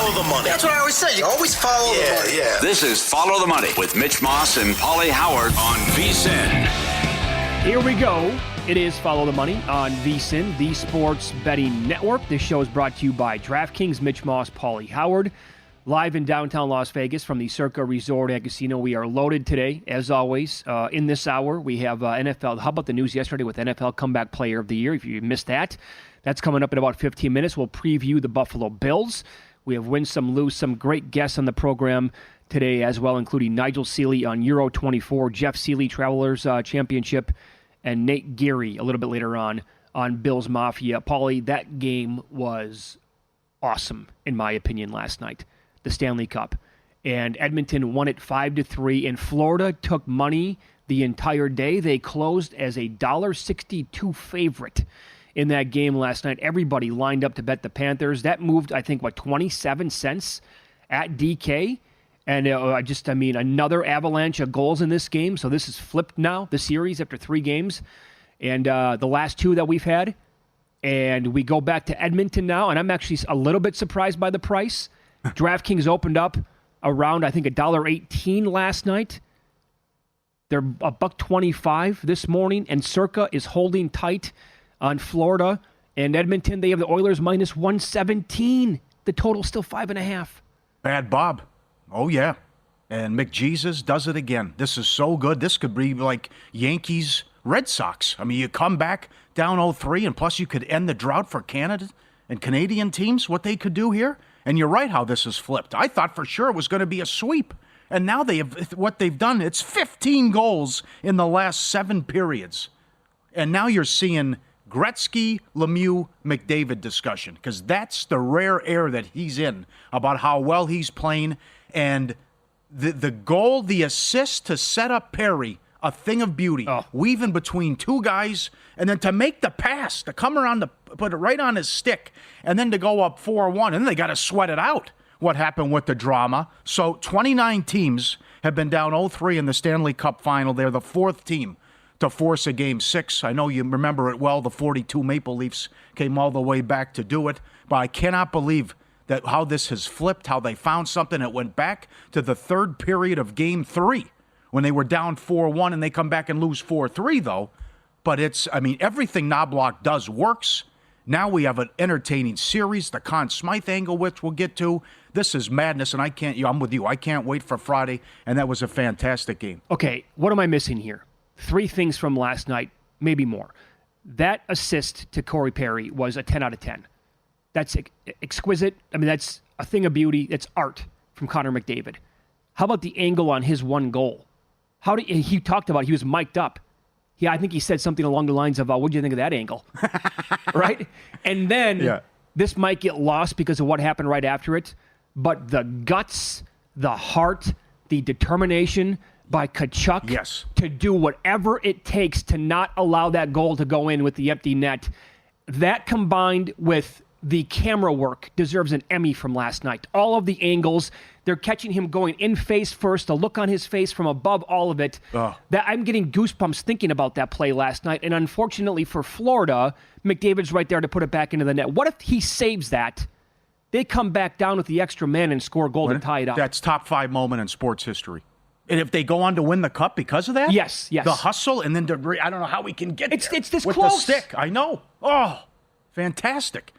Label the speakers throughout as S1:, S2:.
S1: follow the money.
S2: That's what I always say. You always follow the money.
S1: Yeah.
S3: This is Follow the Money with Mitch Moss and Paulie Howard on VSiN.
S4: Here we go. It is Follow the Money on VSiN, the Sports Betting Network. This show is brought to you by DraftKings. Mitch Moss, Paulie Howard. Live in downtown Las Vegas from the Circa Resort and Casino. We are loaded today, as always. In this hour, we have NFL. How about the news yesterday with NFL Comeback Player of the Year? If you missed that, that's coming up in about 15 minutes. We'll preview the Buffalo Bills. We have Win Some, Lose Some. Great guests on the program today as well, including Nigel Seeley on Euro 24, Jeff Seeley, Travelers Championship, and Nate Geary a little bit later on Bills Mafia. Paulie, that game was awesome, in my opinion, last night. The Stanley Cup. And Edmonton won it 5-3, and Florida took money the entire day. They closed as a $1.62 favorite in that game last night. Everybody lined up to bet the Panthers. That moved, I think, 27 cents at DK. And another avalanche of goals in this game. So this is flipped now, the series, after 3 games. And the last 2 that we've had. And we go back to Edmonton now, and I'm actually a little bit surprised by the price. DraftKings opened up around, I think, $1.18 last night. They're $1.25 this morning, and Circa is holding tight on Florida. And Edmonton, they have the Oilers minus 117. The total's still 5.5.
S5: Bad Bob. Oh, yeah. And McJesus does it again. This is so good. This could be like Yankees, Red Sox. I mean, you come back down 0-3, and plus you could end the drought for Canada and Canadian teams, what they could do here. And you're right how this is flipped. I thought for sure it was going to be a sweep. And now what they've done, it's 15 goals in the last 7 periods. And now you're seeing Gretzky, Lemieux, McDavid discussion, because that's the rare air that he's in about how well he's playing. And the goal, the assist to set up Perry, a thing of beauty, weaving between 2 guys, and then to make the pass, to come around to put it right on his stick, and then to go up 4-1, and then they got to sweat it out, what happened with the drama. So 29 teams have been down 0-3 in the Stanley Cup final. They're the 4th team to force a Game 6. I know you remember it well. The 42 Maple Leafs came all the way back to do it, but I cannot believe that how this has flipped, how they found something. It went back to the 3rd period of Game 3 when they were down 4-1, and they come back and lose 4-3, though. But everything Knobloch does works. Now we have an entertaining series, the Conn Smythe angle, which we'll get to. This is madness, and I'm with you. I can't wait for Friday, and that was a fantastic game.
S4: Okay, what am I missing here? 3 things from last night, maybe more. That assist to Corey Perry was a 10 out of 10. That's exquisite. That's a thing of beauty. It's art from Connor McDavid. How about the angle on his one goal? He talked about he was mic'd up. Yeah, I think he said something along the lines of, what do you think of that angle? Right? And then this might get lost because of what happened right after it, but the guts, the heart, the determination by Tkachuk to do whatever it takes to not allow that goal to go in with the empty net, that combined with the camera work deserves an Emmy from last night. All of the angles, they're catching him going in face first, the look on his face from above all of it. That I'm getting goosebumps thinking about that play last night. And unfortunately for Florida, McDavid's right there to put it back into the net. What if he saves that? They come back down with the extra man and score a goal to tie it up.
S5: That's top 5 moment in sports history. And if they go on to win the cup because of that?
S4: Yes.
S5: The hustle and then debris. I don't know how we can get there.
S4: It's this
S5: with
S4: close.
S5: The stick. I know. Oh, fantastic.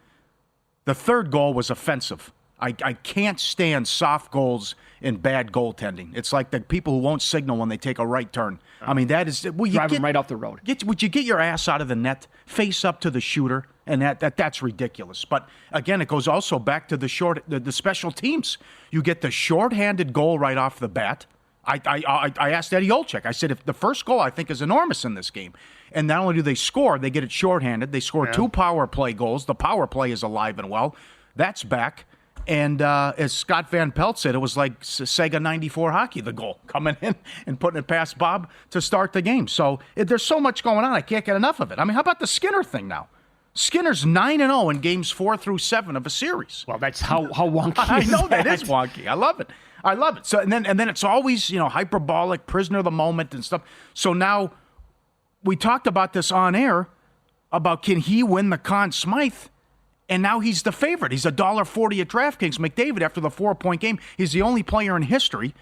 S5: The 3rd goal was offensive. I can't stand soft goals and bad goaltending. It's like the people who won't signal when they take a right turn. That is...
S4: Drive them right off the road.
S5: Would you get your ass out of the net, face up to the shooter, and that's ridiculous. But, again, it goes also back to the special teams. You get the shorthanded goal right off the bat. I asked Eddie Olczyk. I said, if the first goal I think is enormous in this game, and not only do they score, they get it shorthanded. They score 2 power play goals. The power play is alive and well. That's back. And as Scott Van Pelt said, it was like Sega 94 hockey, the goal, coming in and putting it past Bob to start the game. So there's so much going on, I can't get enough of it. How about the Skinner thing now? Skinner's 9-0 in games 4 through 7 of a series.
S4: Well, that's how wonky
S5: I know
S4: that
S5: is wonky. I love it. So and then it's always hyperbolic, prisoner of the moment and stuff. So now we talked about this on air about can he win the Conn Smythe, And now he's the favorite. He's $1.40 at DraftKings. McDavid, after the 4-point game, he's the only player in history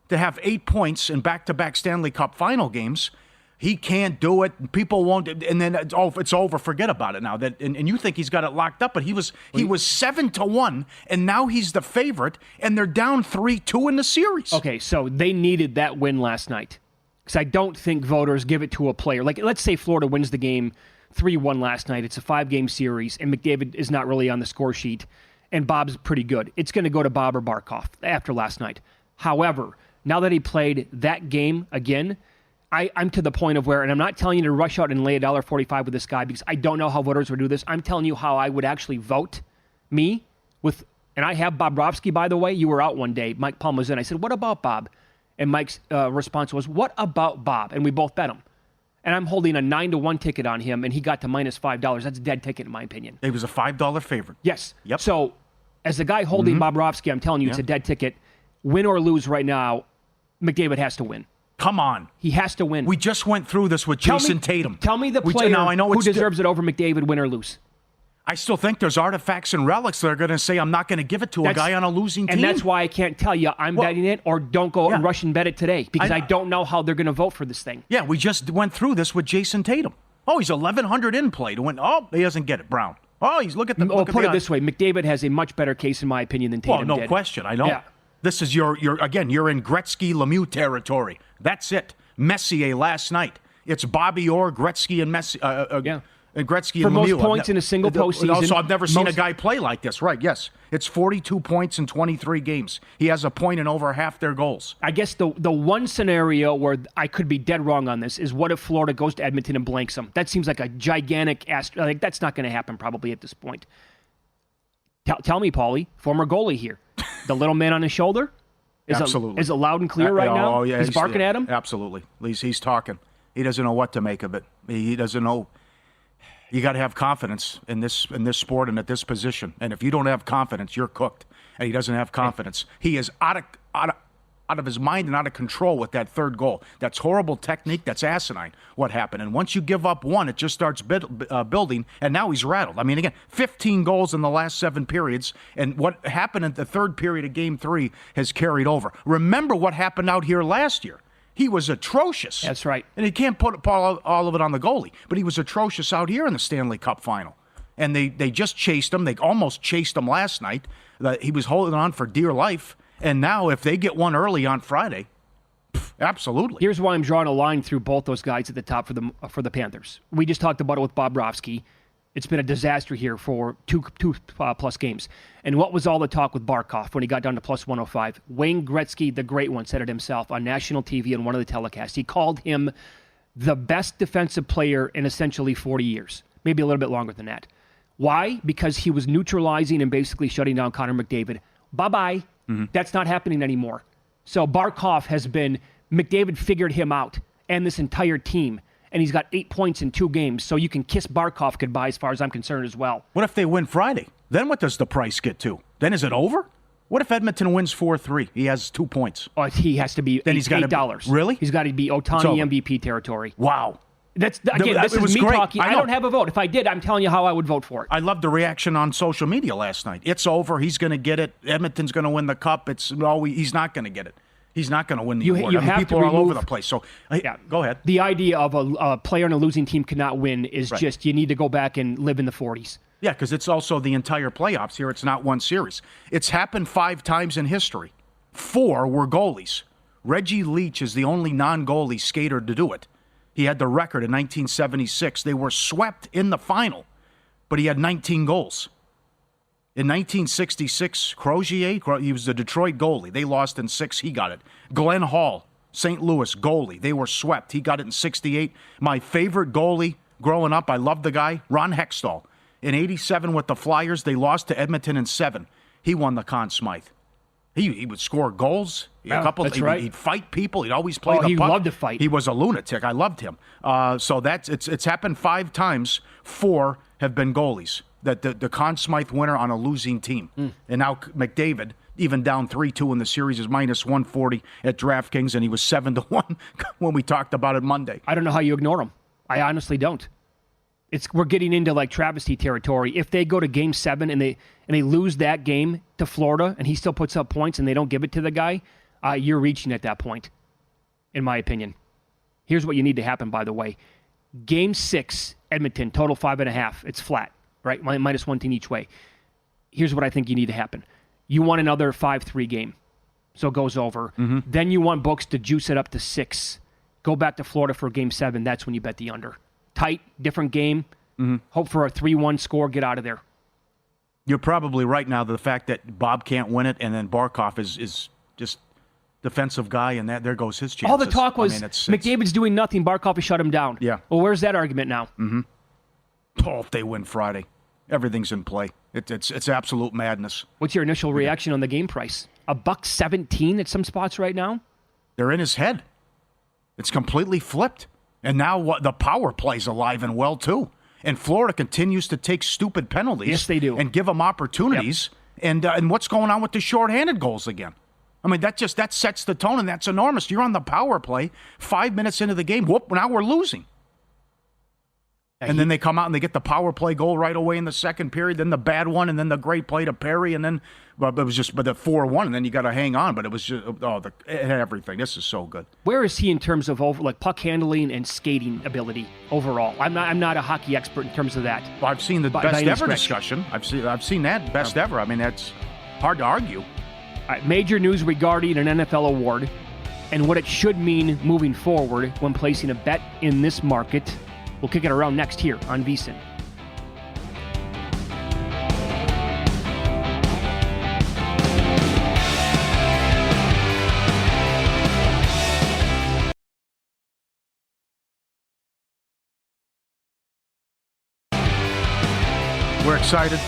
S5: to have 8 points in back-to-back Stanley Cup final games. He can't do it. People won't, and then it's over. Forget about it now. And you think he's got it locked up, but he was 7-1, and now he's the favorite, and they're down 3-2 in the series.
S4: Okay, so they needed that win last night, because I don't think voters give it to a player. Like, let's say Florida wins the game 3-1 last night. It's a 5-game series, and McDavid is not really on the score sheet, and Bob's pretty good. It's going to go to Bob or Barkov after last night. However, now that he played that game again, I'm to the point of where, and I'm not telling you to rush out and lay $1.45 with this guy because I don't know how voters would do this. I'm telling you how I would actually vote and I have Bobrovsky, by the way. You were out one day. Mike Palm was in. I said, what about Bob? And Mike's response was, what about Bob? And we both bet him. And I'm holding a 9-1 ticket on him, and he got to -$5. That's a dead ticket, in my opinion.
S5: He was a $5 favorite.
S4: Yes.
S5: Yep.
S4: So, as the guy holding Bobrovsky, I'm telling you, it's a dead ticket. Win or lose right now, McDavid has to win.
S5: Come on.
S4: He has to win.
S5: We just went through this with Jason Tatum.
S4: Tell me the player
S5: I know
S4: who deserves it over McDavid, win or lose.
S5: I still think there's artifacts and relics that are going to say I'm not going to give it to a guy on a losing team.
S4: And that's why I can't tell you I'm betting it or don't go and rush and bet it today because I don't know how they're going to vote for this thing.
S5: Yeah, we just went through this with Jason Tatum. Oh, he's 1,100 in play. He doesn't get it, Brown. Oh, look at
S4: put it this way. McDavid has a much better case, in my opinion, than Tatum
S5: did.
S4: did.
S5: Question. I know.
S4: Yeah.
S5: This is you're in Gretzky-Lemieux territory. That's it. Messier last night. It's Bobby Orr, Gretzky, and Messi. And Gretzky
S4: for
S5: and
S4: most
S5: Lemieux.
S4: points in a single postseason.
S5: Also, I've never seen a guy play like this. Right? Yes, it's 42 points in 23 games. He has a point in over half their goals.
S4: I guess the one scenario where I could be dead wrong on this is what if Florida goes to Edmonton and blanks them? That seems like a gigantic like that's not going to happen probably at this point. Tell me, Paulie, former goalie here, the little man on his shoulder.
S5: Absolutely.
S4: Is it loud and clear right now?
S5: Oh, yeah,
S4: he's barking at him?
S5: Absolutely. He's talking. He doesn't know what to make of it. He doesn't know. You got to have confidence in this sport and at this position. And if you don't have confidence, you're cooked. And he doesn't have confidence. He is out of his mind and out of control with that third goal. That's horrible technique. That's asinine what happened. And once you give up one, it just starts building. And now he's rattled. I mean, again, 15 goals in the last 7 periods. And what happened in the third period of Game 3 has carried over. Remember what happened out here last year. He was atrocious.
S4: That's right.
S5: And he can't put all of it on the goalie. But he was atrocious out here in the Stanley Cup final. And they just chased him. They almost chased him last night. He was holding on for dear life. And now if they get one early on Friday, absolutely.
S4: Here's why I'm drawing a line through both those guys at the top for the Panthers. We just talked about it with Bobrovsky. It's been a disaster here for two plus games. And what was all the talk with Barkov when he got down to plus 105? Wayne Gretzky, the great one, said it himself on national TV on one of the telecasts. He called him the best defensive player in essentially 40 years, maybe a little bit longer than that. Why? Because he was neutralizing and basically shutting down Connor McDavid. Bye-bye. Mm-hmm. That's not happening anymore. So Barkov McDavid figured him out and this entire team. And he's got 8 points in 2 games, so you can kiss Barkov goodbye as far as I'm concerned as well.
S5: What if they win Friday? Then what does the price get to? Then is it over? What if Edmonton wins 4-3? He has 2 points.
S4: Oh, he has to be then $8.
S5: Really?
S4: He's got to be Ohtani MVP territory.
S5: Wow.
S4: This is me
S5: great.
S4: talking. I don't have a vote. If I did, I'm telling you how I would vote for it.
S5: I loved the reaction on social media last night. It's over. He's going to get it. Edmonton's going to win the cup. He's not going to get it. He's not going to win the award. People are all over the place. So, go ahead.
S4: The idea of a player on a losing team cannot win is just you need to go back and live in the 40s.
S5: Yeah, because it's also the entire playoffs here. It's not one series. It's happened 5 times in history. 4 were goalies. Reggie Leach is the only non-goalie skater to do it. He had the record in 1976. They were swept in the final, but he had 19 goals. In 1966, Crozier, he was the Detroit goalie. They lost in 6. He got it. Glenn Hall, St. Louis goalie. They were swept. He got it in 68. My favorite goalie growing up, I loved the guy, Ron Hextall. In 87 with the Flyers, they lost to Edmonton in 7. He won the Conn Smythe. He would score goals. He'd fight people. He'd always play the puck.
S4: He loved to fight.
S5: He was a lunatic. I loved him. So it's happened 5 times. 4 have been goalies. The Conn Smythe winner on a losing team. And now McDavid, even down 3-2 in the series, is minus 140 at DraftKings, and he was 7-1 when we talked about it Monday.
S4: I don't know how you ignore him. I honestly don't. we're getting into like travesty territory. If they go to Game 7 and they lose that game to Florida and he still puts up points and they don't give it to the guy, you're reaching at that point, in my opinion. Here's what you need to happen, by the way. Game 6, Edmonton, total 5.5. It's flat, right? Minus one team each way. Here's what I think you need to happen. You want another 5-3 game, so it goes over. Then you want books to juice it up to 6. Go back to Florida for Game 7. That's when you bet the under. Tight, different game. Hope for a 3-1 score. Get out of there.
S5: You're probably right now. The fact that Bob can't win it, and then Barkov is just defensive guy, and there goes his chances.
S4: All the talk was
S5: it's
S4: McDavid's doing nothing. Barkov has shut him down.
S5: Yeah.
S4: Well, where's that argument now?
S5: Oh, if they win Friday, everything's in play. It's absolute madness.
S4: What's your initial reaction on the game price? $1.17 at some spots right now?
S5: They're in his head. It's completely flipped. And now the power play's alive and well, too. And Florida continues to take stupid penalties.
S4: Yes, they do.
S5: And give them opportunities. Yep. And what's going on with the shorthanded goals again? I mean, that sets the tone, and that's enormous. You're on the power play 5 minutes into the game. Whoop, now we're losing. And then they come out and they get the power play goal right away in the second period, then the bad one, and then the great play to Perry, and then it was just the 4-1, and then you got to hang on. But it was just everything. This is so good.
S4: Where is he in terms of puck handling and skating ability overall? I'm not a hockey expert in terms of that.
S5: Well, I've seen the best ever discussion. I've seen that best ever. I mean, that's hard to argue.
S4: All right, major news regarding an NFL award and what it should mean moving forward when placing a bet in this market. We'll kick it around next here on VSiN.
S5: We're excited.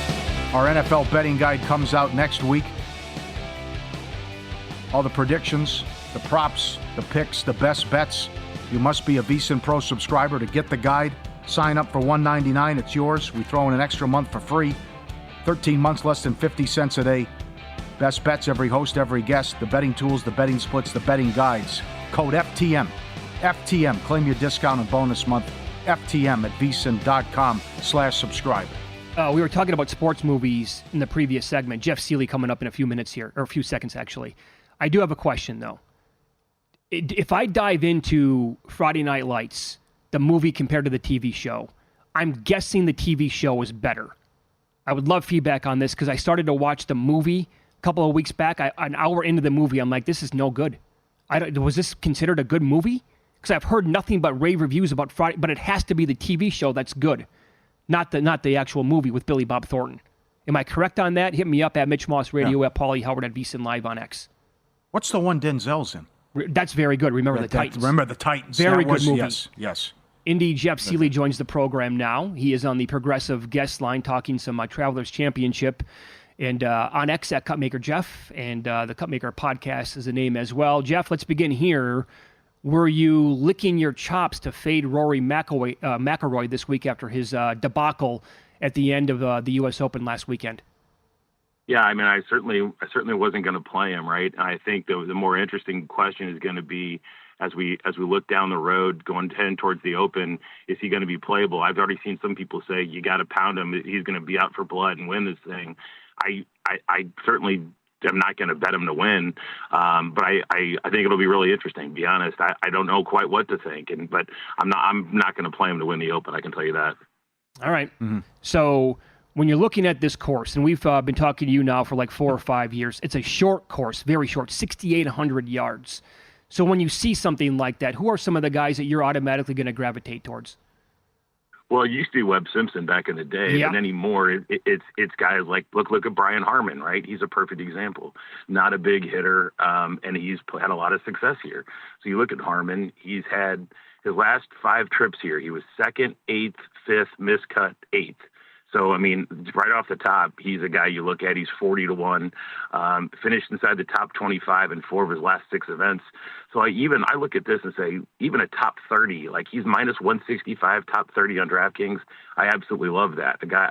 S5: Our NFL betting guide comes out next week. All the predictions, the props, the picks, the best bets. You must be a VSiN Pro subscriber to get the guide. Sign up for $1.99. It's yours. We throw in an extra month for free. 13 months, less than 50 cents a day. Best bets, every host, every guest. The betting tools, the betting splits, the betting guides. Code FTM. FTM. Claim your discount and bonus month. FTM at VSiN.com/subscribe.
S4: We were talking about sports movies in the previous segment. Jeff Seeley coming up in a few minutes here, or a few seconds actually. I do have a question though. If I dive into Friday Night Lights, the movie compared to the TV show, I'm guessing the TV show is better. I would love feedback on this because I started to watch the movie a couple of weeks back. An hour into the movie, I'm like, this is no good. Was this considered a good movie? Because I've heard nothing but rave reviews about Friday, but it has to be the TV show that's good, not the actual movie with Billy Bob Thornton. Am I correct on that? Hit me up at Mitch Moss Radio, at Paulie Howard at VSiN Live on X. What's
S5: the one Denzel's in?
S4: That's very good. Remember the Titans.
S5: Remember the Titans.
S4: Very good movie.
S5: Yes.
S4: Indy Jeff Seeley joins the program now. He is on the Progressive guest line talking some Travelers Championship and on X at Cupmaker Jeff, and the Cupmaker podcast is the name as well. Jeff, let's begin here. Were you licking your chops to fade Rory McIlroy this week after his debacle at the end of the U.S. Open last weekend?
S1: Yeah, I mean, I certainly wasn't going to play him, right? And I think the more interesting question is going to be, as we look down the road going 10 towards the Open, is he going to be playable? I've already seen some people say you got to pound him. He's going to be out for blood and win this thing. I certainly am not going to bet him to win, but I think it'll be really interesting. To be honest, I don't know quite what to think, but I'm not going to play him to win the Open. I can tell you that.
S4: All right. Mm-hmm. So when you're looking at this course, and we've been talking to you now for like 4 or 5 years, it's a short course, very short, 6,800 yards. So when you see something like that, who are some of the guys that you're automatically going to gravitate towards?
S1: Well, it used to be Webb Simpson back in the day, but anymore it's guys like look at Brian Harman, right? He's a perfect example. Not a big hitter, and he's had a lot of success here. So you look at Harman, he's had his last 5 trips here. He was 2nd, 8th, 5th, miscut 8th. So, I mean, right off the top, he's a guy you look at. He's 40-1, finished inside the top 25 in 4 of his last 6 events. So I look at this and say, even a top 30, like he's minus 165, top 30 on DraftKings. I absolutely love that. A guy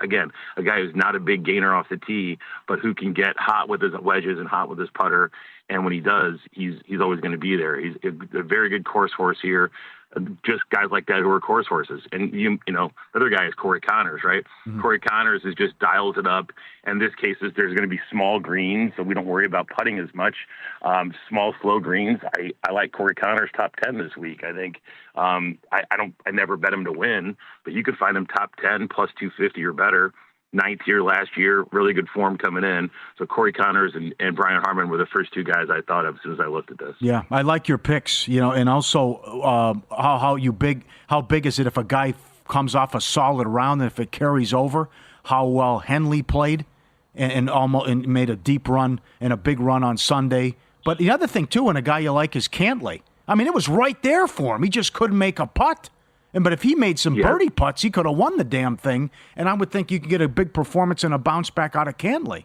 S1: who's not a big gainer off the tee, but who can get hot with his wedges and hot with his putter. And when he does, he's always going to be there. He's a very good course horse here. just guys like that who are course horses. And you know, the other guy is Corey Connors, right? Mm-hmm. Corey Connors is just dials it up. And this case is there's going to be small greens, so we don't worry about putting as much. Small, slow greens. I like Corey Connors top 10 this week. I think I never bet him to win, but you could find him top 10 plus 250 or better. Ninth year last year, really good form coming in. So Corey Connors and Brian Harman were the first two guys I thought of as soon as I looked at this.
S5: Yeah, I like your picks, you know, and also how big is it if a guy comes off a solid round and if it carries over? How well Henley played and made a deep run and a big run on Sunday. But the other thing too, and a guy you like is Cantlay. I mean, it was right there for him. He just couldn't make a putt. But if he made some birdie putts, he could have won the damn thing. And I would think you could get a big performance and a bounce back out of Cantlay.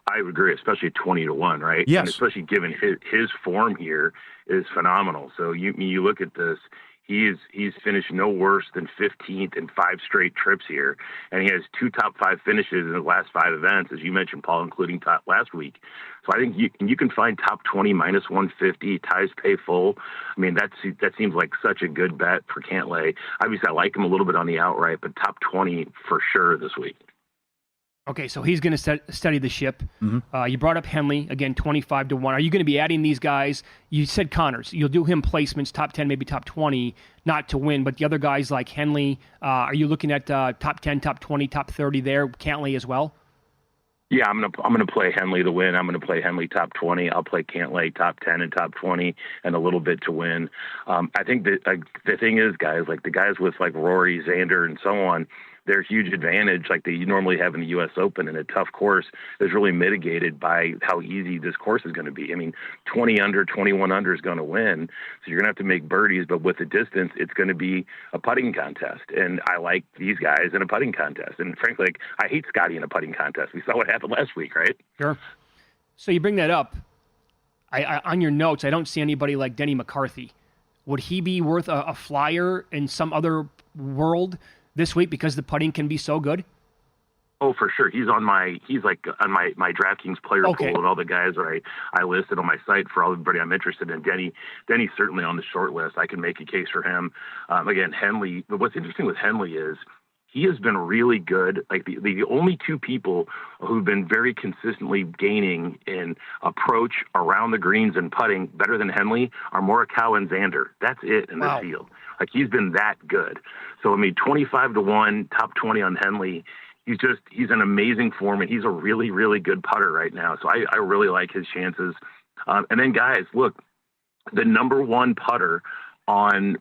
S1: I would agree, especially 20-1, right?
S5: Yes.
S1: And especially given his form here is phenomenal. So you look at this, he's finished no worse than 15th in 5 straight trips here, and he has 2 top 5 finishes in the last 5 events, as you mentioned, Paul, including top last week. So I think you can find top 20 minus 150, ties pay full. I mean, that seems like such a good bet for Cantlay. Obviously, I like him a little bit on the outright, but top 20 for sure this week.
S4: Okay, so he's going to steady the ship.
S5: Mm-hmm.
S4: You brought up Henley, again, 25-1. Are you going to be adding these guys? You said Connors. You'll do him placements, top 10, maybe top 20, not to win. But the other guys like Henley, are you looking at top 10, top 20, top 30 there, Cantlay as well?
S1: Yeah, I'm gonna play Henley to win. I'm gonna play Henley top 20. I'll play Cantlay top 10 and top 20 and a little bit to win. I think that the thing is, guys, like the guys with like Rory, Xander, and so on, their huge advantage, like they normally have in the U.S. Open in a tough course, is really mitigated by how easy this course is going to be. I mean, 20 under, 21 under is going to win, so you're going to have to make birdies, but with the distance, it's going to be a putting contest. And I like these guys in a putting contest. And frankly, like, I hate Scotty in a putting contest. We saw what happened last week, right?
S4: Sure. So you bring that up. I on your notes, I don't see anybody like Denny McCarthy. Would he be worth a flyer in some other world this week because the putting can be so good?
S1: Oh, for sure. He's like on my DraftKings player pool and all the guys that I listed on my site for everybody I'm interested in. Denny's certainly on the short list. I can make a case for him. Again, Henley. But what's interesting with Henley is he has been really good. Like the only 2 people who've been very consistently gaining in approach around the greens and putting better than Henley are Morikawa and Xander. That's it in this field. Like he's been that good. So I mean, 25-1, top 20 on Henley. He's an amazing form, and he's a really, really good putter right now. So I really like his chances. And then guys, look, the number 1 putter on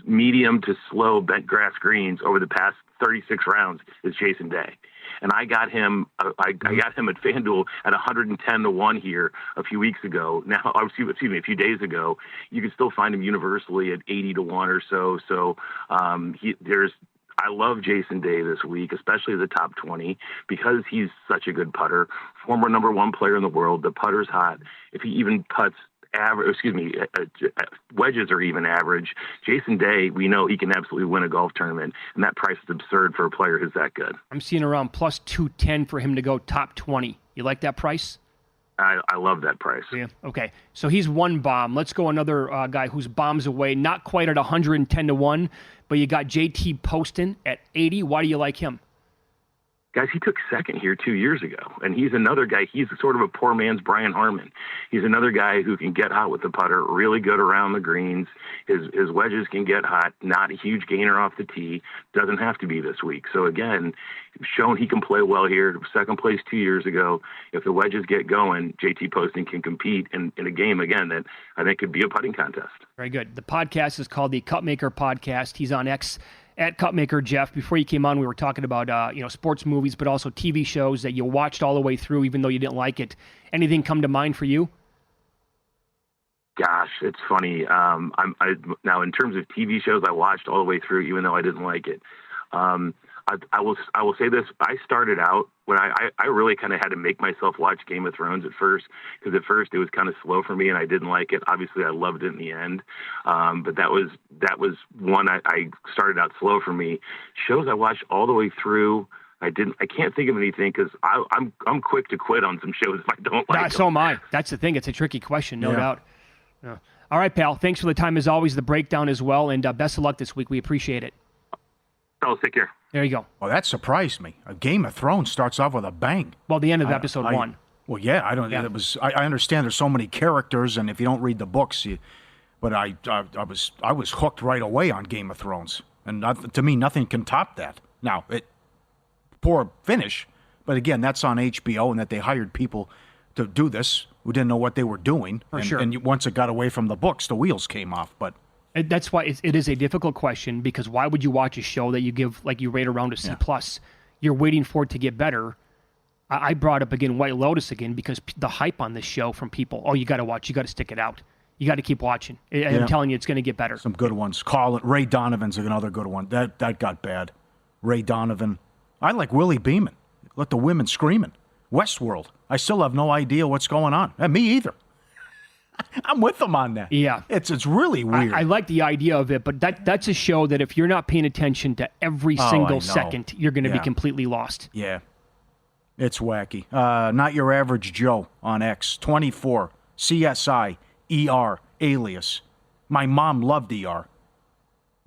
S1: medium to slow bent grass greens over the past 36 rounds is Jason Day. And I got him. I got him at FanDuel at 110-1 here a few weeks ago. Now, excuse me, a few days ago. You can still find him universally at 80-1 or so. So I love Jason Day this week, especially the top 20, because he's such a good putter. Former number 1 player in the world. The putter's hot. If he even putts wedges are even average. Jason Day, we know he can absolutely win a golf tournament, and that price is absurd for a player who's that good.
S4: I'm seeing around plus 210 for him to go top 20. You like that price?
S1: I love that price.
S4: Yeah. Okay. So he's one bomb. Let's go another guy who's bombs away, not quite at 110-1, but you got JT Poston at 80. Why do you like him?
S1: Guys, he took second here 2 years ago, and he's another guy. He's sort of a poor man's Brian Harman. He's another guy who can get hot with the putter, really good around the greens. His wedges can get hot, not a huge gainer off the tee. Doesn't have to be this week. So, again, shown he can play well here. Second place 2 years ago. If the wedges get going, JT Poston can compete in a game, again, that I think could be a putting contest.
S4: Very good. The podcast is called the Cupmaker Podcast. He's on X at Cupmaker Jeff. Before you came on, we were talking about sports movies, but also TV shows that you watched all the way through, even though you didn't like it. Anything come to mind for you?
S1: Gosh, it's funny. Now, in terms of TV shows, I watched all the way through, even though I didn't like it. I will say this. I started out when I really kind of had to make myself watch Game of Thrones at first, because at first it was kind of slow for me and I didn't like it. Obviously, I loved it in the end. But that was one I started out slow for me. Shows I watched all the way through. I can't think of anything because I'm quick to quit on some shows if I don't like them.
S4: So am I. That's the thing. It's a tricky question, no doubt. Yeah. All right, pal. Thanks for the time as always, the breakdown as well, and best of luck this week. We appreciate it.
S1: So, take care.
S4: There you go.
S5: Well, that surprised me. A Game of Thrones starts off with a bang.
S4: Well, the end of episode 1.
S5: Well, yeah, I don't.
S4: Yeah.
S5: It was. I understand there's so many characters, and if you don't read the books, but I was hooked right away on Game of Thrones, and to me, nothing can top that. Now, poor finish, but again, that's on HBO, and that they hired people to do this who didn't know what they were doing.
S4: Sure.
S5: And once it got away from the books, the wheels came off. But
S4: That's why it is a difficult question, because why would you watch a show that you give, like you rate around a C+? You're waiting for it to get better. I brought up again White Lotus again because the hype on this show from people, you got to watch, you got to stick it out. You got to keep watching. I'm telling you, it's going to get better.
S5: some good ones. Ray Donovan's another good one. That got bad. Ray Donovan. I like Willie Beeman. Let the women screaming. Westworld. I still have no idea what's going on. Me either. I'm with them on that.
S4: Yeah.
S5: It's really weird.
S4: I like the idea of it, but that's a show that if you're not paying attention to every single second, you're going to be completely lost.
S5: Yeah. It's wacky. Not Your Average Joe on X. 24. CSI. ER. Alias. My mom loved ER.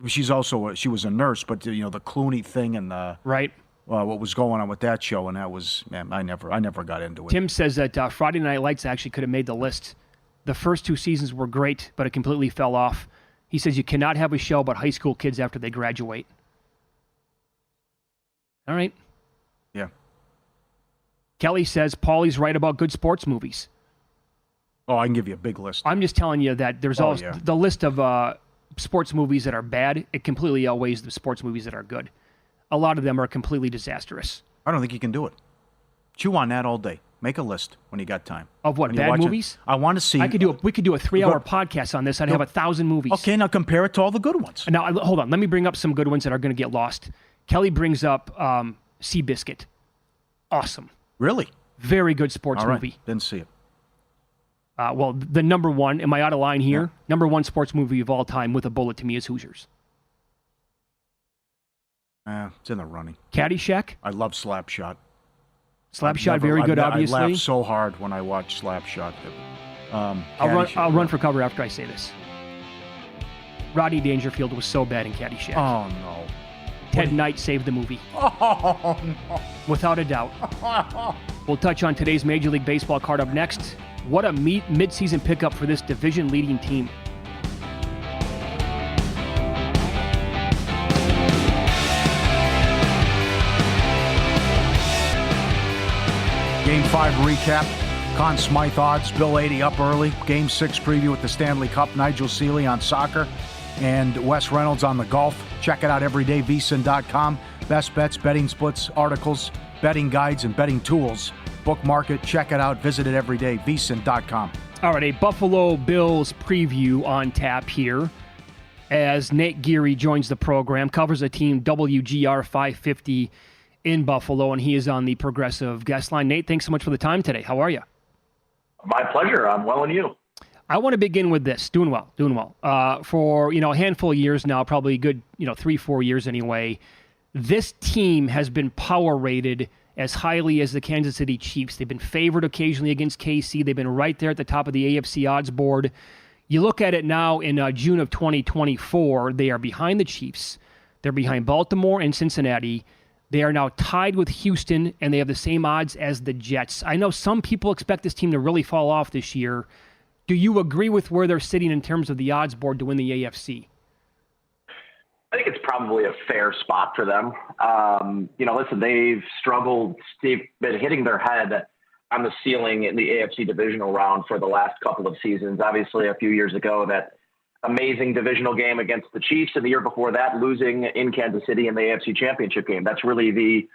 S5: She was a nurse, but the Clooney thing and
S4: right.
S5: What was going on with that show, and that was, man, I never got into it.
S4: Tim says that Friday Night Lights actually could have made the list. The first 2 seasons were great, but it completely fell off. He says you cannot have a show about high school kids after they graduate. All right.
S5: Yeah.
S4: Kelly says Paulie's right about good sports movies.
S5: Oh, I can give you a big list.
S4: I'm just telling you that there's the list of sports movies that are bad. It completely outweighs the sports movies that are good. A lot of them are completely disastrous.
S5: I don't think you can do it. Chew on that all day. Make a list when you got time.
S4: Of what, bad movies?
S5: I want to see.
S4: We could do a 3-hour podcast on this. I'd have 1,000 movies.
S5: Okay, now compare it to all the good ones.
S4: Now, hold on. Let me bring up some good ones that are going to get lost. Kelly brings up Seabiscuit. Awesome.
S5: Really?
S4: Very good sports
S5: all right.
S4: movie.
S5: Didn't see it.
S4: Well, the number one, am I out of line here? Yeah. Number one sports movie of all time with a bullet to me is Hoosiers.
S5: It's in the running.
S4: Caddyshack?
S5: I love Slapshot.
S4: Slapshot, very good, obviously.
S5: I laugh so hard when I watch Slapshot.
S4: I'll run for cover after I say this. Rodney Dangerfield was so bad in Caddyshack.
S5: Oh, no.
S4: Ted Knight saved the movie.
S5: Oh, no.
S4: Without a doubt. We'll touch on today's Major League Baseball card up next. What a mid-season pickup for this division-leading team.
S5: Game 5 recap. Conn Smythe odds. Bill 80 up early. Game 6 preview with the Stanley Cup. Nigel Seeley on soccer. And Wes Reynolds on the golf. Check it out every day. VSiN.com. Best bets, betting splits, articles, betting guides, and betting tools. Bookmark it. Check it out. Visit it every day. VSiN.com.
S4: All right, a Buffalo Bills preview on tap here as Nate Geary joins the program, covers a team WGR 550 in Buffalo, and he is on the Progressive guest line. Nate, thanks so much for the time today. How are you?
S6: My pleasure. I'm well, and you?
S4: I want to begin with this. Doing well. For, a handful of years now, probably a good, 3-4 years anyway, this team has been power rated as highly as the Kansas City Chiefs. They've been favored occasionally against KC. They've been right there at the top of the AFC odds board. You look at it now in June of 2024, they are behind the Chiefs. They're behind Baltimore and Cincinnati. They are now tied with Houston, and they have the same odds as the Jets. I know some people expect this team to really fall off this year. Do you agree with where they're sitting in terms of the odds board to win the AFC?
S6: I think it's probably a fair spot for them. Listen, they've struggled. They've been hitting their head on the ceiling in the AFC divisional round for the last couple of seasons. Obviously, a few years ago, that amazing divisional game against the Chiefs, and the year before that, losing in Kansas City in the AFC Championship game. That's really the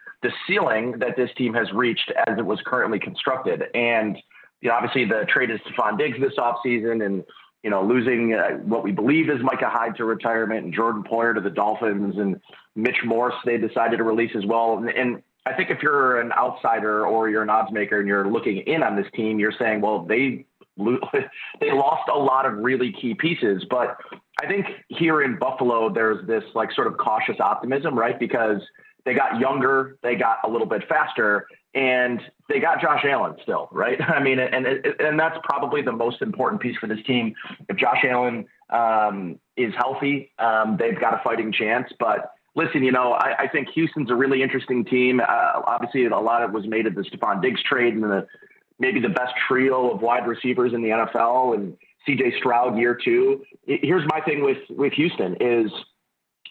S6: ceiling that this team has reached as it was currently constructed. And, obviously the trade is Stephon Diggs this offseason, and, losing what we believe is Micah Hyde to retirement and Jordan Poyer to the Dolphins and Mitch Morse they decided to release as well. And I think if you're an outsider or you're an odds maker and you're looking in on this team, you're saying, well, they lost a lot of really key pieces. But I think here in Buffalo, there's this sort of cautious optimism, right? Because they got younger, they got a little bit faster, and they got Josh Allen still, right? I mean, and that's probably the most important piece for this team. If Josh Allen is healthy, they've got a fighting chance. But listen, I think Houston's a really interesting team. Obviously, a lot of it was made of the Stephon Diggs trade and maybe the best trio of wide receivers in the NFL, and C.J. Stroud year 2. Here's my thing with Houston is,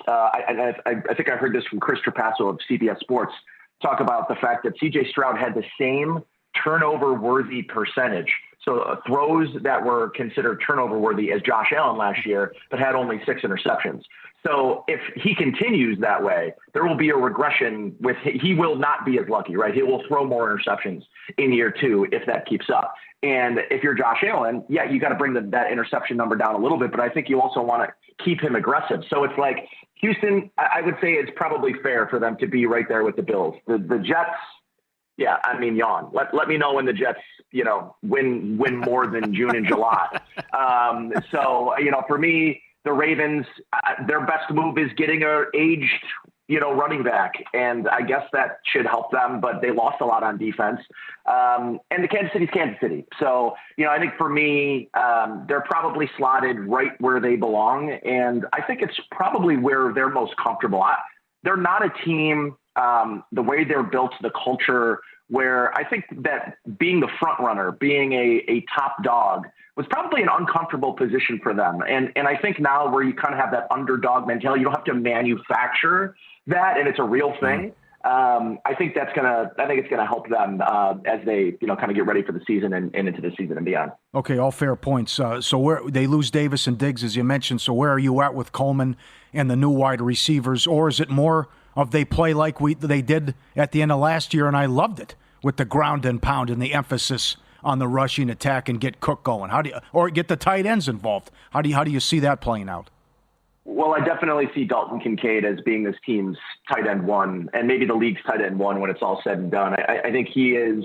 S6: I think I heard this from Chris Trapasso of CBS Sports, talk about the fact that C.J. Stroud had the same turnover-worthy percentage, so throws that were considered turnover-worthy as Josh Allen last year, but had only 6 interceptions. So if he continues that way, there will be a regression he will not be as lucky, right? He will throw more interceptions in year 2 if that keeps up. And if you're Josh Allen, yeah, you got to bring that interception number down a little bit, but I think you also want to keep him aggressive. So it's like Houston, I would say it's probably fair for them to be right there with the Bills. The Jets, yeah, I mean, yawn. Let me know when the Jets, win more than June and July. So, for me, the Ravens, their best move is getting an aged, running back. And I guess that should help them, but they lost a lot on defense. And the Kansas City's Kansas City. So, I think for me, they're probably slotted right where they belong. And I think it's probably where they're most comfortable. They're not a team, the way they're built, the culture, where I think that being the front runner, being a top dog, was probably an uncomfortable position for them. And I think now where you kind of have that underdog mentality, you don't have to manufacture that, and it's a real thing. I think it's gonna help them as they kind of get ready for the season and into the season and beyond.
S5: Okay, all fair points. So where they lose Davis and Diggs, as you mentioned. So where are you at with Coleman and the new wide receivers, or is it more of they play like they did at the end of last year, and I loved it with the ground and pound and the emphasis on the rushing attack and get Cook going? Or get the tight ends involved? How do you see that playing out?
S6: Well, I definitely see Dalton Kincaid as being this team's tight end 1, and maybe the league's tight end 1 when it's all said and done. I think he is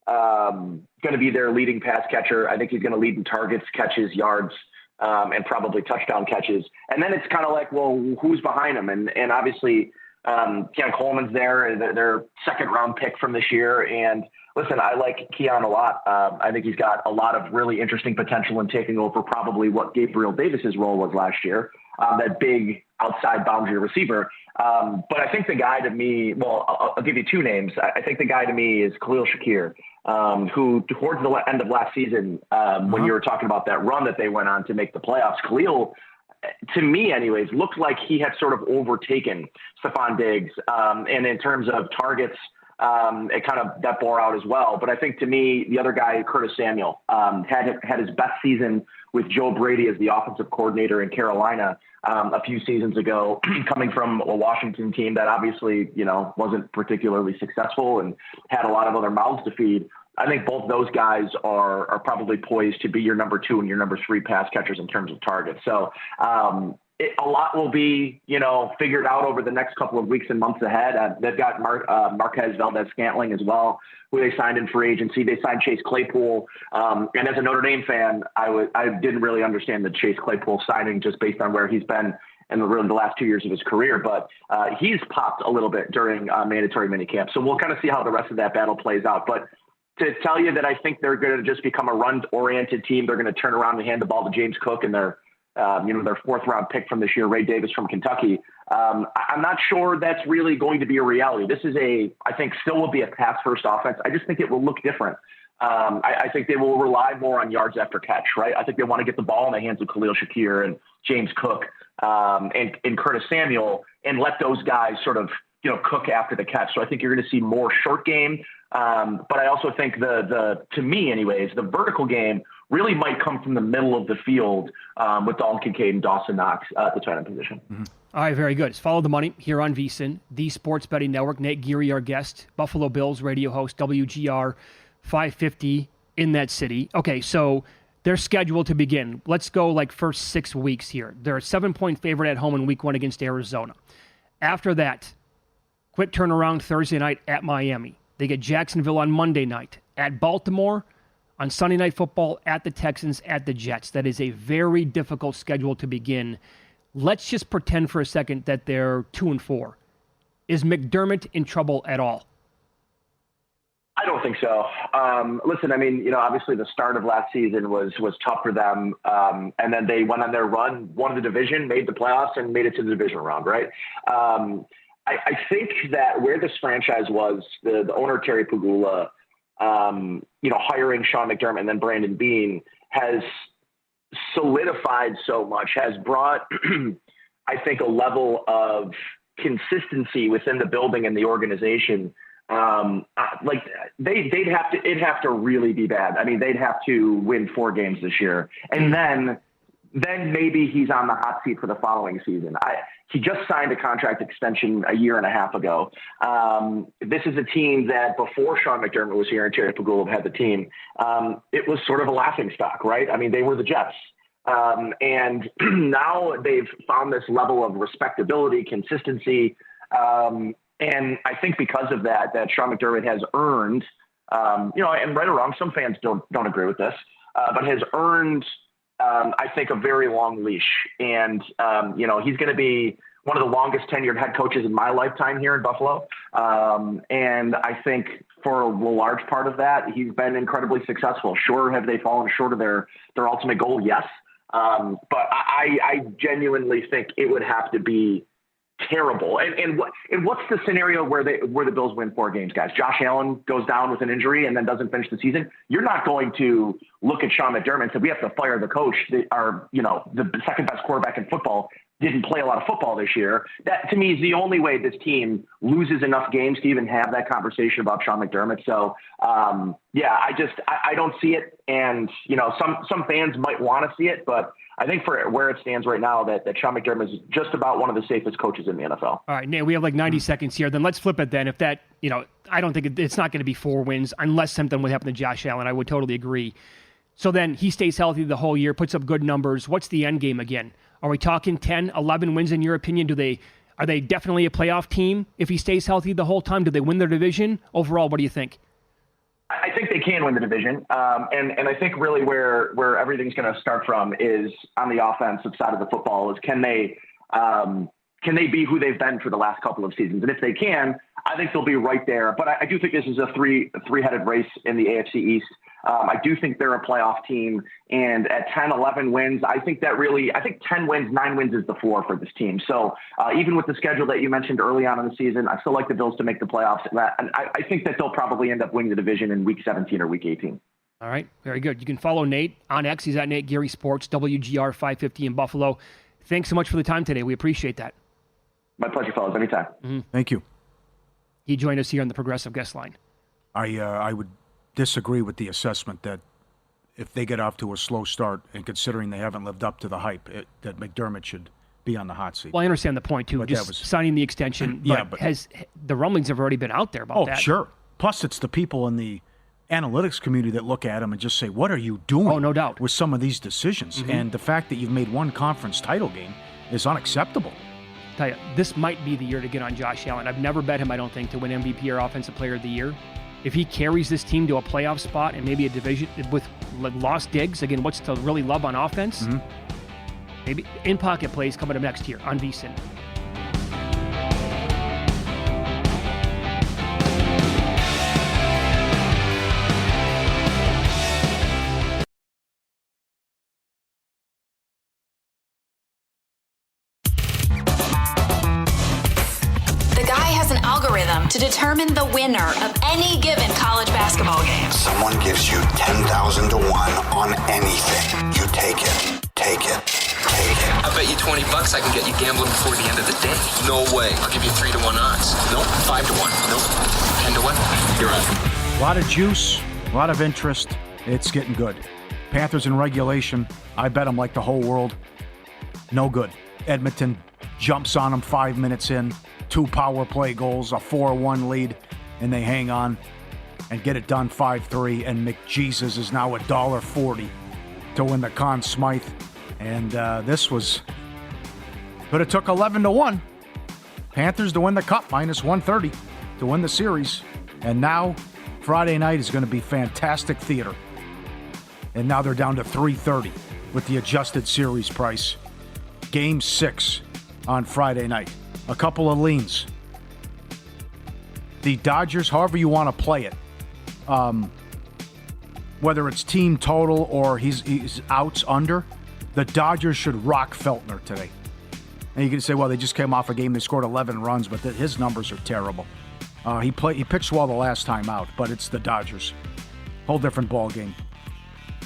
S6: going to be their leading pass catcher. I think he's going to lead in targets, catches, yards, and probably touchdown catches. And then it's kind of like, well, who's behind him? And obviously, Keon Coleman's there, their second-round pick from this year. And listen, I like Keon a lot. I think he's got a lot of really interesting potential in taking over probably what Gabriel Davis's role was last year, that big outside boundary receiver. But I think the guy to me, well, I'll give you 2 names. I think the guy to me is Khalil Shakir, who towards the end of last season, when you were talking about that run that they went on to make the playoffs, Khalil, to me anyways, looked like he had sort of overtaken Stephon Diggs. And in terms of targets, it kind of that bore out as well. But I think to me, the other guy, Curtis Samuel, had his best season with Joe Brady as the offensive coordinator in Carolina a few seasons ago, coming from a Washington team that obviously, wasn't particularly successful and had a lot of other mouths to feed. I think both those guys are probably poised to be your number 2 and your number 3 pass catchers in terms of targets. So a lot will be, figured out over the next couple of weeks and months ahead. They've got Marquez Valdez-Scantling as well, who they signed in free agency. They signed Chase Claypool. And as a Notre Dame fan, I didn't really understand the Chase Claypool signing just based on where he's been in the last 2 years of his career. But he's popped a little bit during mandatory minicamp. So we'll kind of see how the rest of that battle plays out. But to tell you that I think they're going to just become a run-oriented team, they're going to turn around and hand the ball to James Cook and their 4th-round pick from this year, Ray Davis from Kentucky. I'm not sure that's really going to be a reality. This is I think still will be a pass-first offense. I just think it will look different. I think they will rely more on yards after catch, right? I think they want to get the ball in the hands of Khalil Shakir and James Cook and Curtis Samuel and let those guys sort of, cook after the catch. So I think you're going to see more short game. But I also think to me anyways, the vertical game really might come from the middle of the field with Dalton Kincaid and Dawson Knox at the tight end position.
S4: Mm-hmm. All right, very good. It's Follow the Money here on VSiN, the Sports Betting Network. Nate Geary, our guest, Buffalo Bills radio host, WGR 550 in that city. Okay, so they're scheduled to begin. Let's go first 6 weeks here. They're a 7-point favorite at home in week 1 against Arizona. After that, quick turnaround Thursday night at Miami. They get Jacksonville on Monday night, at Baltimore, on Sunday Night Football, at the Texans, at the Jets. That is a very difficult schedule to begin. Let's just pretend for a second that they're 2-4. Is McDermott in trouble at all?
S6: I don't think so. Listen, I mean, obviously the start of last season was tough for them. And then they went on their run, won the division, made the playoffs, and made it to the division round, right? I think that where this franchise was, the owner, Terry Pegula, hiring Sean McDermott and then Brandon Beane has solidified so much, has brought, I think, a level of consistency within the building and the organization. It'd have to really be bad. I mean, they'd have to win 4 games this year, and then maybe he's on the hot seat for the following season. He just signed a contract extension a year and a half ago. This is a team that before Sean McDermott was here and Terry Pegula had the team, it was sort of a laughing stock, right? I mean, they were the Jets. And now they've found this level of respectability, consistency. And I think because of that Sean McDermott has earned, and right or wrong, some fans don't agree with this, but has earned, I think, a very long leash. And, he's going to be one of the longest tenured head coaches in my lifetime here in Buffalo. And I think for a large part of that, he's been incredibly successful. Sure, have they fallen short of their ultimate goal? Yes. But I genuinely think it would have to be terrible. And what's the scenario where the Bills win 4 games, guys? Josh Allen goes down with an injury and then doesn't finish the season. You're not going to look at Sean McDermott and say, we have to fire the coach. The second best quarterback in football didn't play a lot of football this year. That, to me, is the only way this team loses enough games to even have that conversation about Sean McDermott. So, I don't see it. And, some fans might want to see it, but I think for where it stands right now, that Sean McDermott is just about one of the safest coaches in the NFL.
S4: All right, Nate, we have like 90 seconds here. Then let's flip it then. If that, I don't think it's not going to be 4 wins unless something would happen to Josh Allen. I would totally agree. So then he stays healthy the whole year, puts up good numbers. What's the end game again? Are we talking 10, 11 wins in your opinion? Are they definitely a playoff team if he stays healthy the whole time? Do they win their division? Overall, what do you think?
S6: I think they can win the division. And I think really where everything's going to start from is on the offensive side of the football is can they be who they've been for the last couple of seasons? And if they can, I think they'll be right there. But I do think this is a three-headed race in the AFC East. I do think they're a playoff team. And at 10, 11 wins, I think 10 wins, 9 wins is the floor for this team. So even with the schedule that you mentioned early on in the season, I still like the Bills to make the playoffs. And I think that they'll probably end up winning the division in week 17 or week 18.
S4: All right. Very good. You can follow Nate on X. He's at Nate Geary Sports, WGR 550 in Buffalo. Thanks so much for the time today. We appreciate that.
S6: My pleasure, fellas. Anytime.
S4: Mm-hmm.
S5: Thank you.
S4: He joined us here on the Progressive Guest Line.
S5: I would disagree with the assessment that if they get off to a slow start, and considering they haven't lived up to the hype, that McDermott should be on the hot seat.
S4: Well, I understand the point, too. Just signing the extension. But has the rumblings have already been out there about that? Oh,
S5: sure. Plus, it's the people in the analytics community that look at him and just say, what are you doing?
S4: Oh, no doubt.
S5: With some of these decisions. Mm-hmm. And the fact that you've made one conference title game is unacceptable.
S4: Tell you, this might be the year to get on Josh Allen. I've never bet him, I don't think, to win MVP or Offensive Player of the Year. If he carries this team to a playoff spot and maybe a division with lost Diggs, again, what's to really love on offense? Mm-hmm. Maybe in-pocket plays coming up next year on VSiN.
S7: To determine the winner of any given college basketball game.
S2: Someone gives you 10,000 to 1 on anything. You take it. Take it. Take it.
S8: I bet you $20 I can get you gambling before the end of the day. No way. I'll give you 3 to 1 odds. Nope. 5 to 1. Nope. 10 to 1. You're out.
S5: A lot of juice, a lot of interest. It's getting good. Panthers in regulation. I bet them like the whole world. No good. Edmonton jumps on them 5 minutes in. 2 power play goals, a 4-1 lead, and they hang on and get it done 5-3. And McJesus is now $1.40 to win the Conn Smythe. And this could have took 11 to 1. Panthers to win the cup, minus 130 to win the series. And now Friday night is going to be fantastic theater. And now they're down to 330 with the adjusted series price. Game 6 on Friday night. A couple of leans. The Dodgers, however you want to play it, whether it's team total or he's outs under, the Dodgers should rock Feltner today. And you can say, well, they just came off a game, they scored 11 runs, but his numbers are terrible. He pitched well the last time out, but it's the Dodgers. Whole different ball game.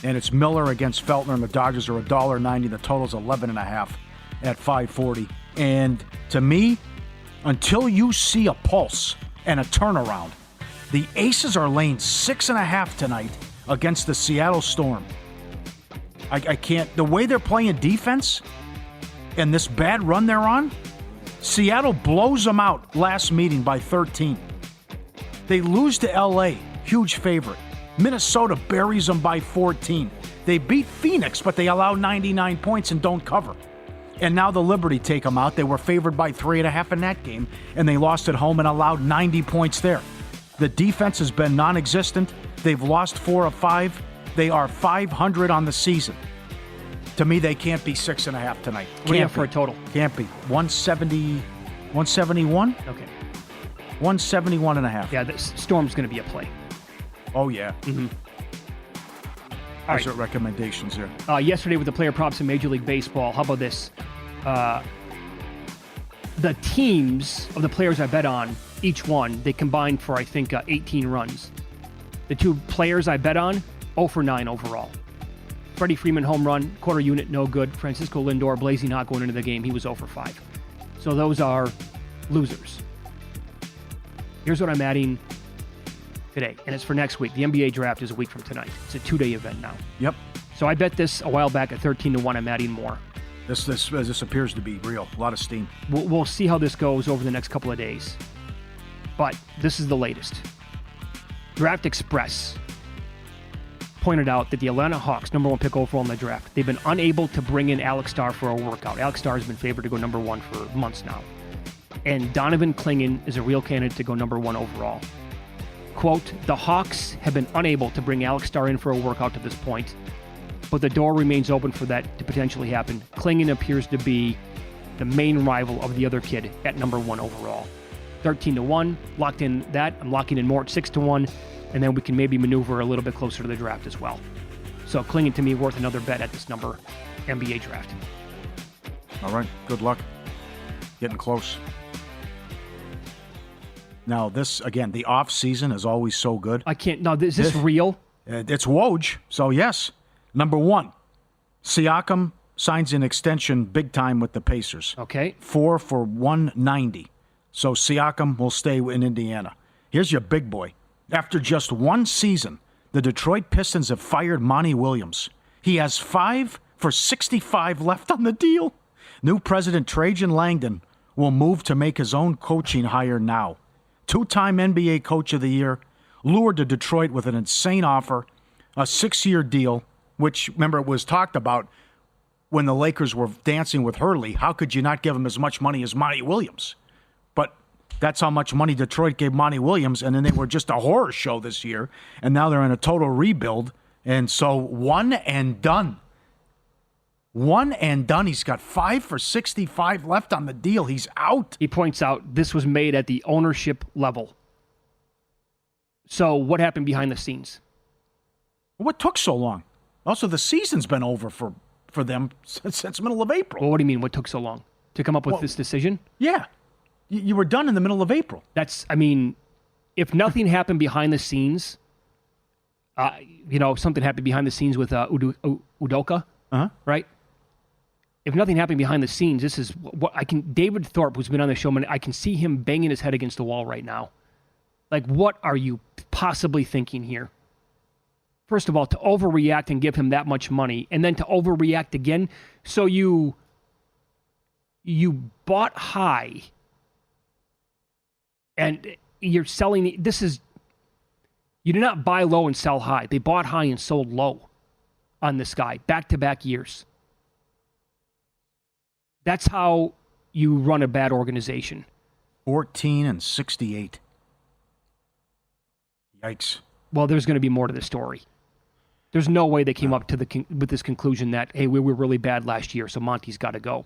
S5: And it's Miller against Feltner, and the Dodgers are $1.90. The total's 11.5 at 540. And to me, until you see a pulse and a turnaround, the Aces are laying 6.5 tonight against the Seattle Storm. I can't. The way they're playing defense and this bad run they're on, Seattle blows them out last meeting by 13. They lose to LA, huge favorite. Minnesota buries them by 14. They beat Phoenix, but they allow 99 points and don't cover. And now the Liberty take them out. They were favored by 3.5 in that game, and they lost at home and allowed 90 points there. The defense has been non-existent. They've lost 4 of 5. They are 500 on the season. To me, they can't be 6.5 tonight.
S4: What do you have for a total?
S5: Can't be. 170, 171?
S4: Okay.
S5: 171.5.
S4: Yeah, the Storm's going to be a play.
S5: Oh, yeah.
S4: Mm-hmm.
S5: Those are recommendations here.
S4: Yesterday with the player props in Major League Baseball, how about this? The teams of the players I bet on, each one, they combined for, I think, 18 runs. The 2 players I bet on, 0 for 9 overall. Freddie Freeman, home run, quarter unit, no good. Francisco Lindor, blazing hot going into the game. He was 0 for 5. So those are losers. Here's what I'm adding today, and it's for next week. The NBA draft is a week from tonight. It's a 2-day event now.
S5: Yep.
S4: So I bet this a while back at 13-1. I'm adding more.
S5: This appears to be real. A lot of steam.
S4: We'll see how this goes over the next couple of days. But this is the latest. Draft Express pointed out that the Atlanta Hawks, number 1 pick overall in the draft, they've been unable to bring in Alex Starr for a workout. Alex Starr has been favored to go number 1 for months now. And Donovan Clingan is a real candidate to go number 1 overall. Quote, the Hawks have been unable to bring Alex Starr in for a workout to this point, but the door remains open for that to potentially happen. Clingan appears to be the main rival of the other kid at number 1 overall. 13-1, locked in that. I'm locking in more at 6-1, and then we can maybe maneuver a little bit closer to the draft as well. So Clingan to me worth another bet at this number, NBA draft.
S5: All right, good luck. Getting close. Now, this, again, the off season is always so good.
S4: I can't, no, is this real?
S5: It's Woj, so yes. Number 1, Siakam signs an extension big time with the Pacers.
S4: Okay.
S5: 4 for $190. So Siakam will stay in Indiana. Here's your big boy. After just 1 season, the Detroit Pistons have fired Monty Williams. He has 5 for $65 left on the deal. New president Trajan Langdon will move to make his own coaching hire now. 2-time NBA Coach of the Year, lured to Detroit with an insane offer, a 6-year deal, which, remember, it was talked about when the Lakers were dancing with Hurley. How could you not give him as much money as Monty Williams? But that's how much money Detroit gave Monty Williams, and then they were just a horror show this year, and now they're in a total rebuild, and so one and done. One and done. He's got 5 for $65 left on the deal. He's out.
S4: He points out this was made at the ownership level. So what happened behind the scenes?
S5: What took so long? Also, the season's been over for them since middle of April.
S4: Well, what do you mean, what took so long? To come up with this decision?
S5: Yeah. You were done in the middle of April.
S4: If nothing happened behind the scenes, something happened behind the scenes with Udoka, right? If nothing happened behind the scenes, this is what David Thorpe, who's been on the show, I can see him banging his head against the wall right now. Like, what are you possibly thinking here? First of all, to overreact and give him that much money, and then to overreact again. So you bought high, and you're selling. You did not buy low and sell high. They bought high and sold low on this guy, back-to-back years. That's how you run a bad organization.
S5: 14 and 68. Yikes.
S4: Well, there's going to be more to the story. There's no way they came up with this conclusion that, hey, we were really bad last year, so Monty's got to go.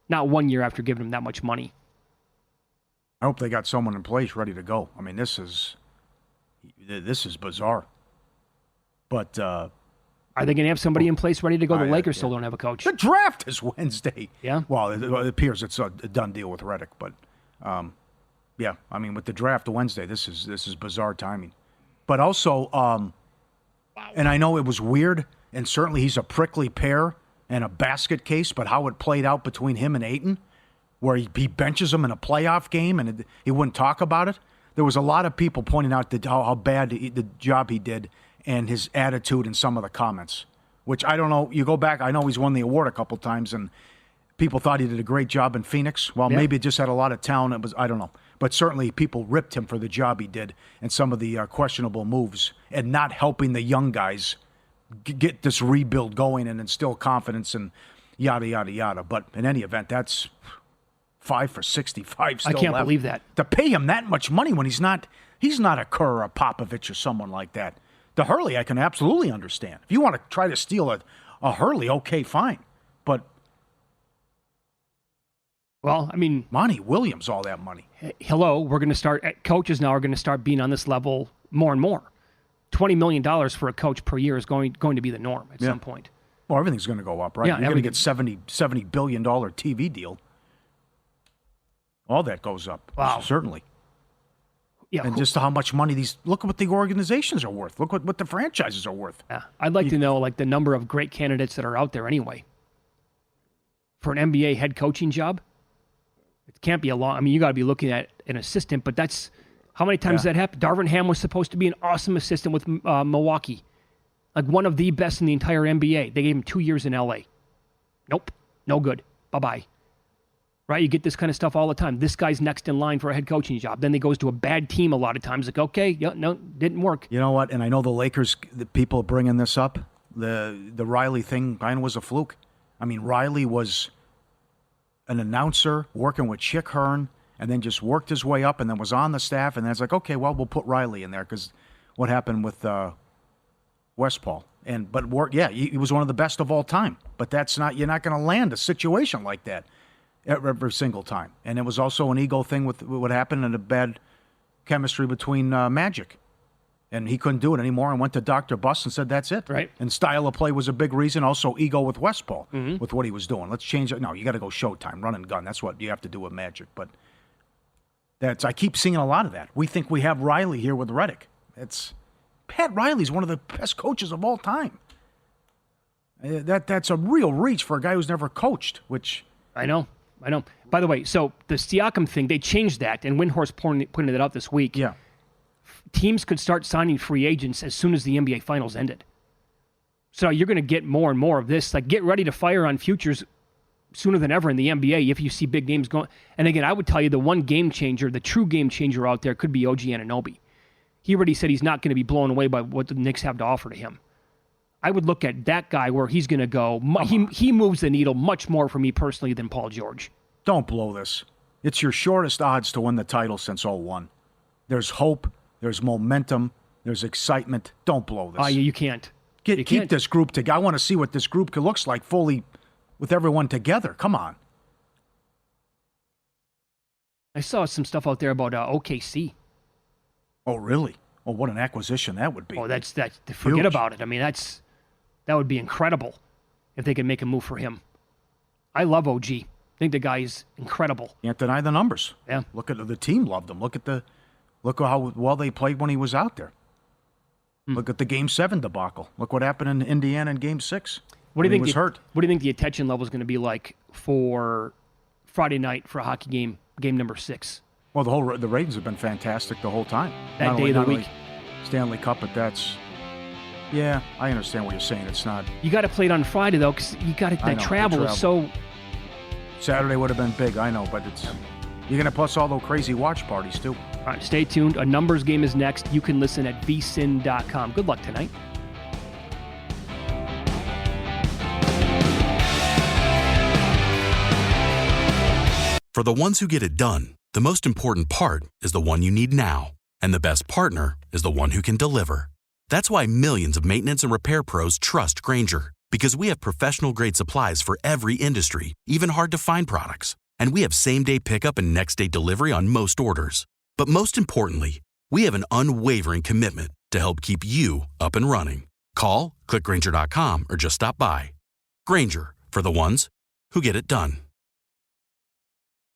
S4: Not 1 year after giving him that much money.
S5: I hope they got someone in place ready to go. I mean, this is This is bizarre. But
S4: are they going to have somebody in place ready to go? The Lakers still don't have a coach.
S5: The draft is Wednesday.
S4: Yeah.
S5: Well, it appears it's a done deal with Redick, but yeah, I mean, with the draft Wednesday, this is bizarre timing. But also, and I know it was weird, and certainly he's a prickly pear and a basket case, but how it played out between him and Ayton, where he benches him in a playoff game and he wouldn't talk about it. There was a lot of people pointing out how bad the job he did and his attitude in some of the comments, which I don't know. You go back, I know he's won the award a couple times, and people thought he did a great job in Phoenix. Well, maybe it just had a lot of talent. I don't know. But certainly people ripped him for the job he did and some of the questionable moves and not helping the young guys get this rebuild going and instill confidence and yada, yada, yada. But in any event, that's 5 for 65 still
S4: I can't
S5: left.
S4: believe that.
S5: To pay him that much money when he's not a Kerr or a Popovich or someone like that. The Hurley I can absolutely understand. If you want to try to steal a Hurley, okay, fine. But
S4: well, I mean,
S5: Monty Williams, all that money.
S4: Hello, we're going to start. Coaches now are going to start being on this level more and more. $20 million for a coach per year is going to be the norm at some point.
S5: Well, everything's going to go up, right?
S4: Yeah,
S5: you're going to get $70 billion TV deal. All that goes up.
S4: Wow.
S5: Certainly.
S4: Yeah,
S5: and just how much money look at what the organizations are worth. Look what the franchises are worth.
S4: Yeah. I'd like to know like the number of great candidates that are out there anyway. For an NBA head coaching job, it can't be a long. I mean, you got to be looking at an assistant, but that's how many times that happened. Darvin Ham was supposed to be an awesome assistant with Milwaukee, like one of the best in the entire NBA. They gave him 2 years in LA. Nope, no good. Bye-bye. Right? You get this kind of stuff all the time. This guy's next in line for a head coaching job. Then he goes to a bad team a lot of times. Like, okay, no, didn't work.
S5: You know what? And I know the Lakers, the people are bringing this up. The Riley thing kind of was a fluke. I mean, Riley was an announcer working with Chick Hearn and then just worked his way up and then was on the staff. And then it's like, okay, well, we'll put Riley in there because what happened with Westphal. He was one of the best of all time. But you're not going to land a situation like that every single time. And it was also an ego thing with what happened and a bad chemistry between Magic. And he couldn't do it anymore and went to Dr. Buss and said, that's it.
S4: Right.
S5: And style of play was a big reason. Also, ego with Westphal with what he was doing. Let's change it. No, you got to go Showtime, run and gun. That's what you have to do with Magic. But I keep seeing a lot of that. We think we have Riley here with Redick. Pat Riley's one of the best coaches of all time. That's a real reach for a guy who's never coached, which...
S4: I know. By the way, so the Siakam thing, they changed that, and Windhorst pointed it out this week.
S5: Yeah.
S4: Teams could start signing free agents as soon as the NBA Finals ended. So you're going to get more and more of this. Like, get ready to fire on futures sooner than ever in the NBA if you see big games going. And again, I would tell you the one game changer, the true game changer out there could be OG Anunoby. He already said he's not going to be blown away by what the Knicks have to offer to him. I would look at that guy where he's going to go. He moves the needle much more for me personally than Paul George.
S5: Don't blow this. It's your shortest odds to win the title since 2001. There's hope. There's momentum. There's excitement. Don't blow this.
S4: You can't.
S5: Keep this group together. I want to see what this group looks like fully with everyone together. Come on.
S4: I saw some stuff out there about OKC.
S5: Oh, really? Oh, what an acquisition that would be.
S4: Oh, that's forget about it. I mean, that would be incredible if they could make a move for him. I love OG. I think the guy is incredible.
S5: Can't deny the numbers.
S4: Yeah.
S5: Look at the team loved him. Look at how well they played when he was out there. Look at the Game 7 debacle. Look what happened in Indiana in Game 6.
S4: What do you think?
S5: He was hurt.
S4: What do you think the attention level is going to be like for Friday night for a hockey game number 6?
S5: Well, the ratings have been fantastic the whole time.
S4: That day of the week.
S5: Stanley Cup, but that's... Yeah, I understand what you're saying. It's not...
S4: You got to play it on Friday, though, because you got that travel is so...
S5: Saturday would have been big, I know, but you're going to plus all those crazy watch parties, too.
S4: All right, stay tuned. A numbers game is next. You can listen at vsin.com. Good luck tonight.
S9: For the ones who get it done, the most important part is the one you need now. And the best partner is the one who can deliver. That's why millions of maintenance and repair pros trust Grainger, because we have professional-grade supplies for every industry, even hard-to-find products. And we have same-day pickup and next-day delivery on most orders. But most importantly, we have an unwavering commitment to help keep you up and running. Call, click Grainger.com, or just stop by. Grainger, for the ones who get it done.